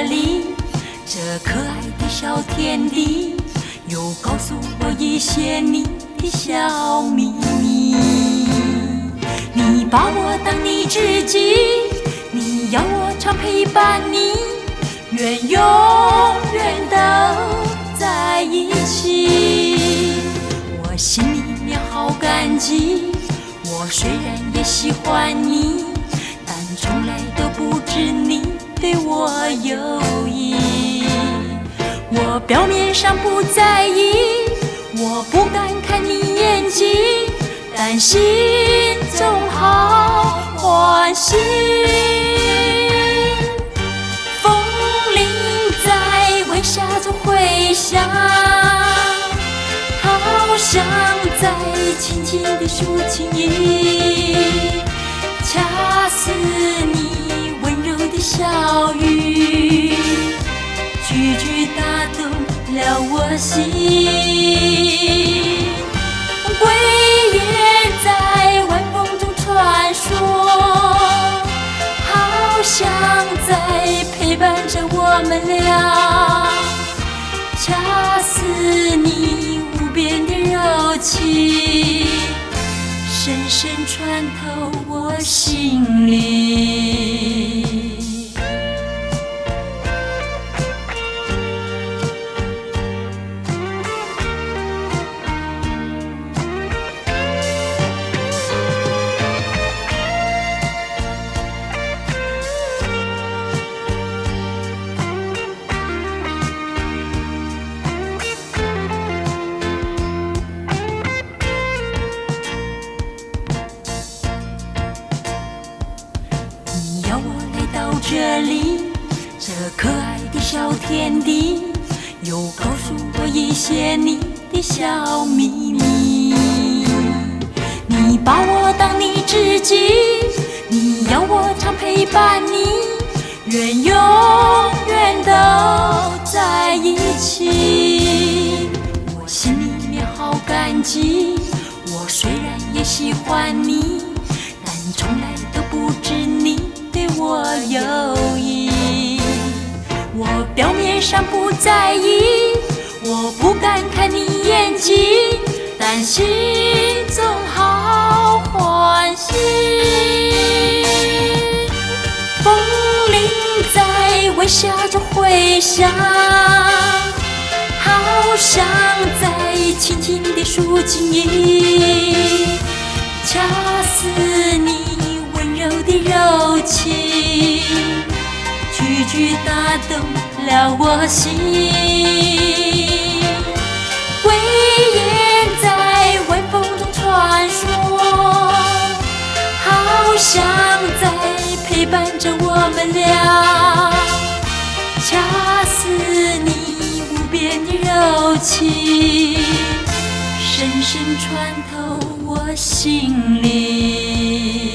里，这可爱的小天地，又告诉我一些你的小秘密。你把我当你知己，你要我常陪伴你，愿永远都在一起。我心里面好感激，我虽然也喜欢你，但从来都不知你对我有意。我表面上不在意，我不敢看你眼睛，但心中好欢喜。风铃在微笑中回响，好像在轻轻地诉情意，恰似你温柔的笑语，句句打动了我心。归雁在晚风中传说，好像在陪伴着我们俩，恰似你无边的柔情，深深穿透我心里。这里，这可爱的小天地，又告诉我一些你的小秘密。你把我当你知己，你要我常陪伴你，愿永远都在一起。我心里面好感激，我虽然也喜欢你，但从来都不知你对我有意。我表面上不在意，我不敢看你眼睛，但心中好欢喜。风铃在微笑中回响，好像在轻轻地诉情意，恰似你温柔的柔情，句句打动了我心。归雁在晚风中传说，好像在陪伴着我们俩，恰似你无边的柔情，深深穿透我心里。